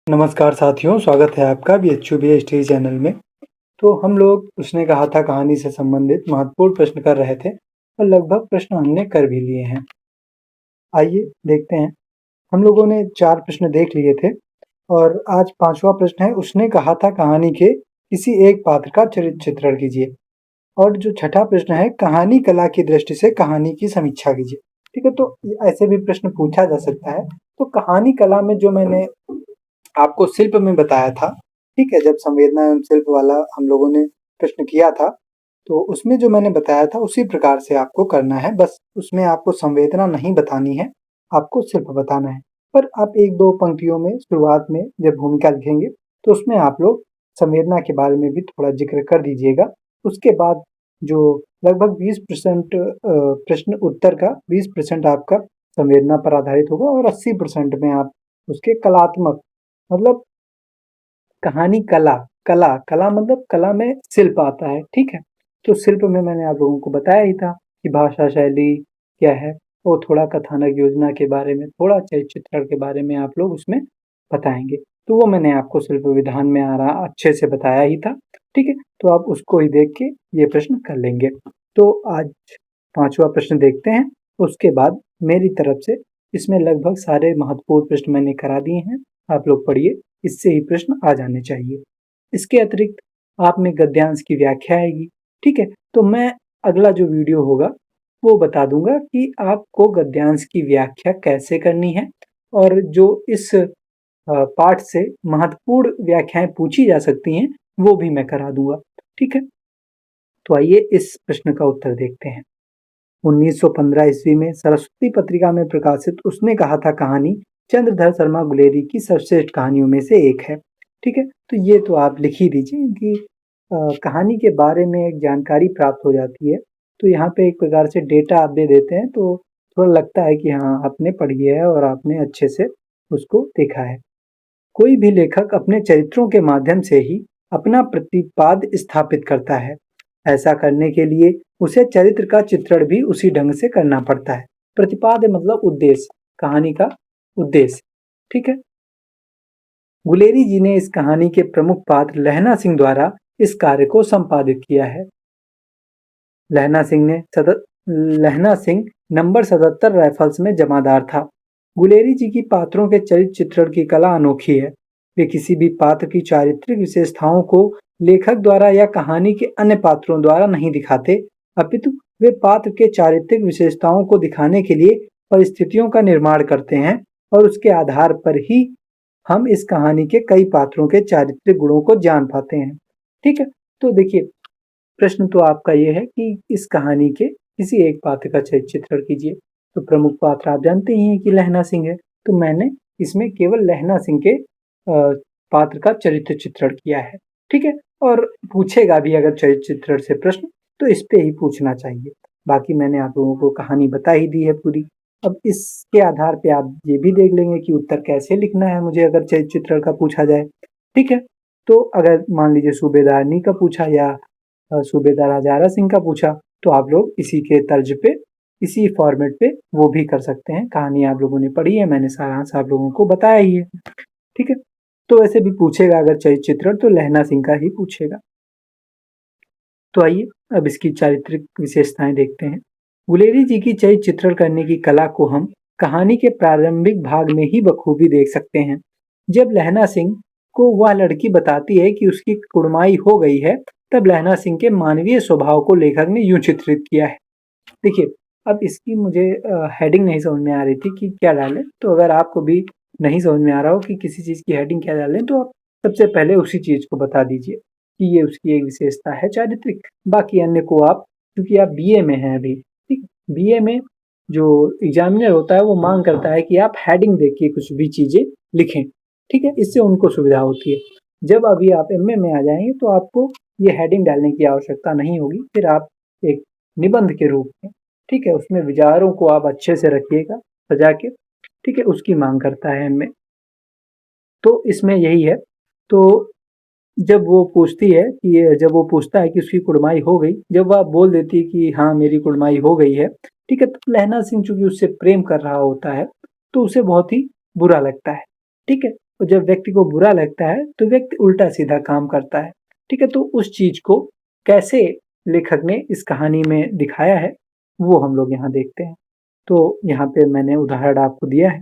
नमस्कार साथियों, स्वागत है आपका बीएचयू स्टडी चैनल में। तो हम लोग उसने कहा था कहानी से संबंधित महत्वपूर्ण प्रश्न कर रहे थे और लगभग प्रश्न हमने कर भी लिए हैं। आइए देखते हैं। हम लोगों ने 4 प्रश्न देख लिए थे और आज 5वां प्रश्न है, उसने कहा था कहानी के किसी एक पात्र का चरित्र चित्रण कीजिए। और जो छठा प्रश्न है, कहानी कला की दृष्टि से कहानी की समीक्षा कीजिए। ठीक है, तो ऐसे भी प्रश्न पूछा जा सकता है। तो कहानी कला में जो मैंने आपको शिल्प में बताया था, ठीक है, जब संवेदना एवं शिल्प वाला हम लोगों ने प्रश्न किया था, तो उसमें जो मैंने बताया था उसी प्रकार से आपको करना है। बस उसमें आपको संवेदना नहीं बतानी है, आपको शिल्प बताना है। पर आप 1-2 पंक्तियों में शुरुआत में जब भूमिका लिखेंगे, तो उसमें आप लोग संवेदना के बारे में भी थोड़ा ज़िक्र कर दीजिएगा। उसके बाद जो लगभग 20% प्रश्न उत्तर का 20% आपका संवेदना पर आधारित होगा और 80% में आप उसके कलात्मक मतलब कहानी कला मतलब कला में शिल्प आता है, ठीक है। तो शिल्प में मैंने आप लोगों को बताया ही था कि भाषा शैली क्या है, वो थोड़ा कथानक योजना के बारे में, थोड़ा चरित्र चित्रण के बारे में आप लोग उसमें बताएंगे। तो वो मैंने आपको शिल्प विधान में आ रहा अच्छे से बताया ही था, ठीक है। तो आप उसको ही देख के ये प्रश्न कर लेंगे। तो आज 5वां प्रश्न देखते हैं। उसके बाद मेरी तरफ से इसमें लगभग सारे महत्वपूर्ण प्रश्न मैंने करा दिए हैं, आप लोग पढ़िए, इससे ही प्रश्न आ जाने चाहिए। इसके अतिरिक्त आप में गद्यांश की व्याख्या आएगी, ठीक है। तो मैं अगला जो वीडियो होगा वो बता दूंगा कि आपको गद्यांश की व्याख्या कैसे करनी है और जो इस पाठ से महत्वपूर्ण व्याख्याएं पूछी जा सकती हैं वो भी मैं करा दूंगा, ठीक है। तो आइए इस प्रश्न का उत्तर देखते हैं। 1915 ईस्वी में सरस्वती पत्रिका में प्रकाशित उसने कहा था कहानी चंद्रधर शर्मा गुलेरी की सर्वश्रेष्ठ कहानियों में से एक है, ठीक है। तो ये तो आप लिख ही दीजिए कि कहानी के बारे में एक जानकारी प्राप्त हो जाती है। तो यहाँ पे एक प्रकार से डेटा आप दे देते हैं तो थोड़ा लगता है कि हाँ आपने पढ़ी है और आपने अच्छे से उसको देखा है। कोई भी लेखक अपने चरित्रों के माध्यम से ही अपना प्रतिपाद स्थापित करता है। ऐसा करने के लिए उसे चरित्र का चित्रण भी उसी ढंग से करना पड़ता है। प्रतिपाद मतलब उद्देश्य, कहानी का उद्देश्य, ठीक है। गुलेरी जी ने इस कहानी के प्रमुख पात्र लहना सिंह द्वारा इस कार्य को संपादित किया है। लहना सिंह नंबर 77 राइफल्स में जमादार था। गुलेरी जी की पात्रों के चरित्र चित्रण की कला अनोखी है। वे किसी भी पात्र की चारित्रिक विशेषताओं को लेखक द्वारा या कहानी के अन्य पात्रों द्वारा नहीं दिखाते, अपितु वे पात्र के चारित्रिक विशेषताओं को दिखाने के लिए परिस्थितियों का निर्माण करते हैं और उसके आधार पर ही हम इस कहानी के कई पात्रों के चारित्रिक गुणों को जान पाते हैं, ठीक है। तो देखिए, प्रश्न तो आपका ये है कि इस कहानी के किसी एक पात्र का चरित्र चित्रण कीजिए। तो प्रमुख पात्र आप जानते ही हैं कि लहना सिंह है, तो मैंने इसमें केवल लहना सिंह के पात्र का चरित्र चित्रण किया है, ठीक है। और पूछेगा भी अगर चरित्र चित्रण से प्रश्न तो इस पे ही पूछना चाहिए। बाकी मैंने आप लोगों को कहानी बता ही दी है पूरी। अब इसके आधार पे आप ये भी देख लेंगे कि उत्तर कैसे लिखना है मुझे अगर चरित्र चित्रण का पूछा जाए, ठीक है। तो अगर मान लीजिए सूबेदारनी का पूछा या सूबेदार हजारा सिंह का पूछा तो आप लोग इसी के तर्ज पे, इसी फॉर्मेट पे वो भी कर सकते हैं। कहानी आप लोगों ने पढ़ी है, मैंने सारांश आप लोगों को बताया ही है, ठीक है। तो वैसे भी पूछेगा अगर चरित्र चित्रण तो लहना सिंह का ही पूछेगा। तो आइए अब इसकी चारित्रिक विशेषताएं देखते हैं। गुलेरी जी की चरित्र चित्रण करने की कला को हम कहानी के प्रारंभिक भाग में ही बखूबी देख सकते हैं। जब लहना सिंह को वह लड़की बताती है कि उसकी कुड़माई हो गई है, तब लहना सिंह के मानवीय स्वभाव को लेखक ने यूं चित्रित किया है। देखिए, अब इसकी मुझे हेडिंग नहीं समझ में आ रही थी कि क्या डालें, तो अगर आपको भी नहीं समझ में आ रहा हो कि किसी चीज़ की हेडिंग क्या डालें, तो आप सबसे पहले उसी चीज़ को बता दीजिए कि ये उसकी एक विशेषता है चारित्रिक। बाकी अन्य को आप, क्योंकि आप बीए में हैं अभी, ठीक, बीए में जो एग्जामिनर होता है वो मांग करता है कि आप हेडिंग देख के कुछ भी चीज़ें लिखें, ठीक है, इससे उनको सुविधा होती है। जब अभी आप एमए में आ जाएंगे तो आपको ये हेडिंग डालने की आवश्यकता नहीं होगी, फिर आप एक निबंध के रूप में, ठीक है, उसमें विचारों को आप अच्छे से रखिएगा सजा के, ठीक है, उसकी मांग करता है एमए। तो इसमें यही है। तो जब वो पूछती है कि जब वो पूछता है कि उसकी कुड़माई हो गई, जब वह बोल देती है कि हाँ मेरी कुड़माई हो गई है, ठीक है, तो लहना सिंह चूंकि उससे प्रेम कर रहा होता है तो उसे बहुत ही बुरा लगता है, ठीक है। और जब व्यक्ति को बुरा लगता है तो व्यक्ति उल्टा सीधा काम करता है। ठीक है, तो उस चीज को कैसे लेखक ने इस कहानी में दिखाया है वो हम लोग यहाँ देखते हैं। तो यहाँ पे मैंने उदाहरण आपको दिया है।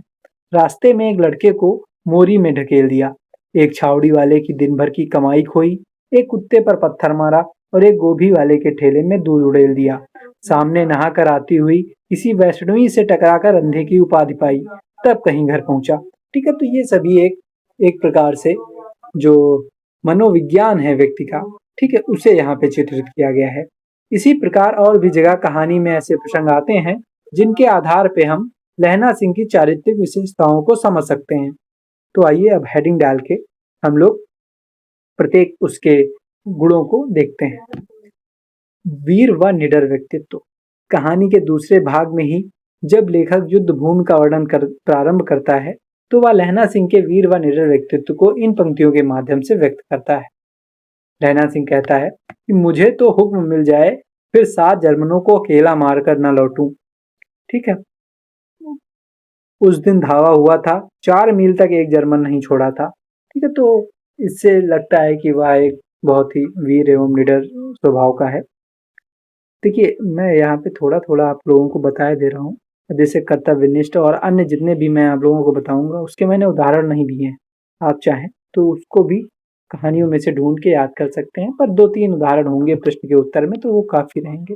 रास्ते में एक लड़के को मोरी में ढकेल दिया, एक छावड़ी वाले की दिन भर की कमाई खोई, एक कुत्ते पर पत्थर मारा और एक गोभी वाले के ठेले में दूध उड़ेल दिया। सामने नहाकर आती हुई किसी वैष्णवी से टकराकर अंधे की उपाधि पाई, तब कहीं घर पहुंचा। ठीक है, तो ये सभी एक एक प्रकार से जो मनोविज्ञान है व्यक्ति का, ठीक है, उसे यहाँ पे चित्रित किया गया है। इसी प्रकार और भी जगह कहानी में ऐसे प्रसंग आते हैं जिनके आधार पे हम लहना सिंह की चारित्रिक विशेषताओं को समझ सकते हैं। तो आइए अब हेडिंग डाल के हम लोग प्रत्येक उसके गुणों को देखते हैं। वीर व निडर व्यक्तित्व। कहानी के दूसरे भाग में ही जब लेखक युद्ध भूमि का वर्णन प्रारंभ करता है तो वह लहना सिंह के वीर व निडर व्यक्तित्व को इन पंक्तियों के माध्यम से व्यक्त करता है। लहना सिंह कहता है कि मुझे तो हुक्म मिल जाए फिर 7 जर्मनों को अकेला मारकर न लौटूं। ठीक है, उस दिन धावा हुआ था, 4 मील तक एक जर्मन नहीं छोड़ा था। ठीक है, तो इससे लगता है कि वह एक बहुत ही वीर एवं निडर स्वभाव का है। देखिए, मैं यहाँ पे थोड़ा-थोड़ा आप लोगों को बताए दे रहा हूँ। जैसे कर्तव्यनिष्ठ और अन्य जितने भी मैं आप लोगों को बताऊँगा उसके मैंने उदाहरण नहीं दिए हैं। आप चाहें तो उसको भी कहानियों में से ढूँढ के याद कर सकते हैं, पर 2-3 उदाहरण होंगे प्रश्न के उत्तर में तो वो काफ़ी रहेंगे।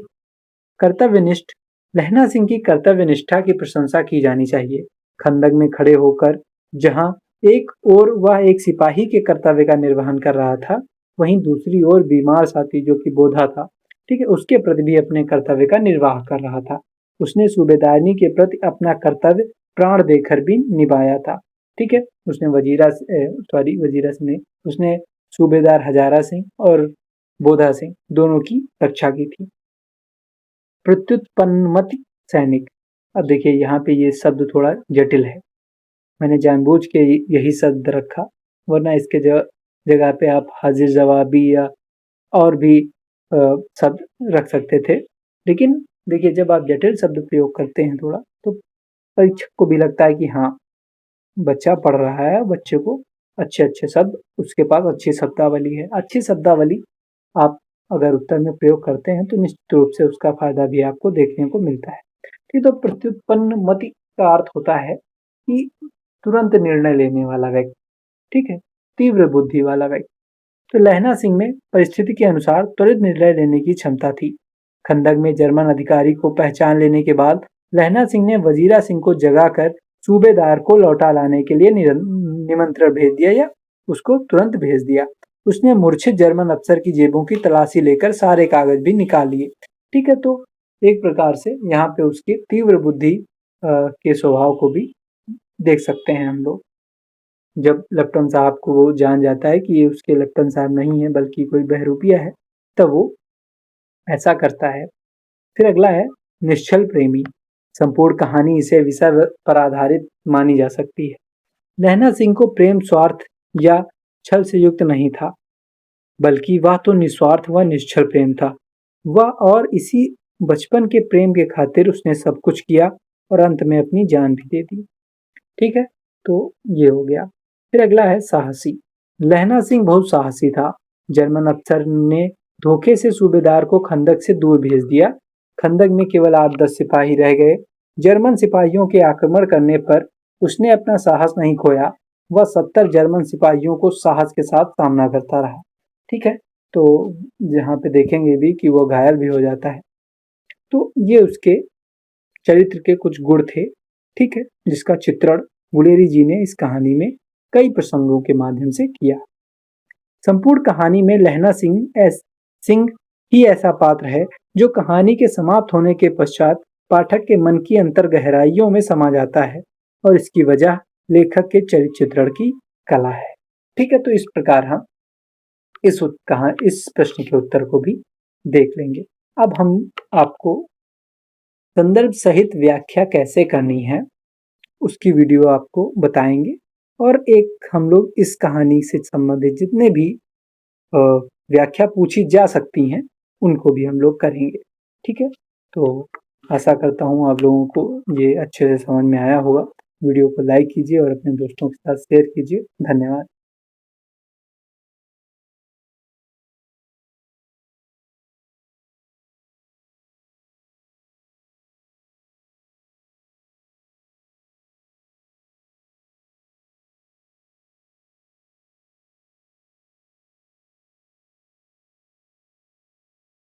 कर्तव्यनिष्ठ। लहना सिंह की कर्तव्यनिष्ठा की प्रशंसा की जानी चाहिए। खंदक में खड़े होकर जहाँ एक ओर वह एक सिपाही के कर्तव्य का निर्वहन कर रहा था, वहीं दूसरी ओर बीमार साथी जो कि बोधा था, ठीक है, उसके प्रति भी अपने कर्तव्य का निर्वाह कर रहा था। उसने सूबेदारनी के प्रति अपना कर्तव्य प्राण देकर भी निभाया था। ठीक है, उसने वजीरा से नहीं, उसने सूबेदार हजारा सिंह और बोधा सिंह दोनों की रक्षा की थी। प्रत्युत्पन्नमति सैनिक। अब देखिए यहाँ पे ये शब्द थोड़ा जटिल है, मैंने जानबूझ के यही शब्द रखा, वरना इसके जगह पे आप हाजिर जवाबी या और भी शब्द रख सकते थे। लेकिन देखिए, जब आप जटिल शब्द प्रयोग करते हैं थोड़ा, तो परीक्षक को भी लगता है कि हाँ, बच्चा पढ़ रहा है, बच्चे को अच्छे-अच्छे शब्द, उसके पास अच्छी शब्दावली है। अच्छी शब्दावली आप अगर उत्तर में प्रयोग करते हैं तो निश्चित रूप से उसका फायदा भी आपको देखने को मिलता है। ठीक, तो प्रत्युत्पन्नमति का अर्थ होता है कि तुरंत निर्णय लेने वाला व्यक्ति, ठीक है, तीव्र बुद्धि वाला व्यक्ति। तो लहना सिंह में परिस्थिति के अनुसार त्वरित निर्णय लेने की क्षमता थी। खंदक में जर्मन अधिकारी को पहचान लेने के बाद लहना सिंह ने वजीरा सिंह को जगाकर सूबेदार को लौटा लाने के लिए निमंत्रण भेज दिया या उसको तुरंत भेज दिया। उसने मूर्छित जर्मन अफसर की जेबों की तलाशी लेकर सारे कागज भी निकाल लिए। ठीक है, तो एक प्रकार से यहाँ पे उसकी तीव्र बुद्धि के स्वभाव को भी देख सकते हैं हम लोग। जब लेफ्टिनेंट साहब को वो जान जाता है कि ये उसके लेफ्टिनेंट साहब नहीं है बल्कि कोई बहरूपिया है, तब वो ऐसा करता है। फिर अगला है निश्चल प्रेमी। संपूर्ण कहानी इसे विषय पर आधारित मानी जा सकती है। लहना सिंह को प्रेम स्वार्थ या छल से युक्त नहीं था, बल्कि वह तो निस्वार्थ व निश्चल प्रेम था। वह और इसी बचपन के प्रेम के खातिर उसने सब कुछ किया और अंत में अपनी जान भी दे दी। ठीक है, तो ये हो गया। फिर अगला है साहसी। लहना सिंह बहुत साहसी था। जर्मन अफसर ने धोखे से सूबेदार को खंदक से दूर भेज दिया। खंदक में केवल 8-10 सिपाही रह गए। जर्मन सिपाहियों के आक्रमण करने पर उसने अपना साहस नहीं खोया। वह 70 जर्मन सिपाहियों को साहस के साथ सामना करता रहा। ठीक है, तो यहाँ पे देखेंगे भी कि वो घायल भी हो जाता है। तो ये उसके चरित्र के कुछ गुण थे। ठीक है, जिसका चित्रण गुलेरी जी ने इस कहानी में कई प्रसंगों के माध्यम से किया। संपूर्ण कहानी में लहना सिंह ही ऐसा पात्र है जो कहानी के समाप्त होने के पश्चात पाठक के मन की अंतर गहराइयों में समा जाता है और इसकी वजह लेखक के चरित्र चित्रण की कला है। ठीक है, तो इस प्रकार हम इस प्रश्न के उत्तर को भी देख लेंगे। अब हम आपको संदर्भ सहित व्याख्या कैसे करनी है उसकी वीडियो आपको बताएंगे और एक हम लोग इस कहानी से संबंधित जितने भी व्याख्या पूछी जा सकती हैं उनको भी हम लोग करेंगे। ठीक है, तो आशा करता हूँ आप लोगों को ये अच्छे से समझ में आया होगा। वीडियो को लाइक कीजिए और अपने दोस्तों के साथ शेयर कीजिए। धन्यवाद।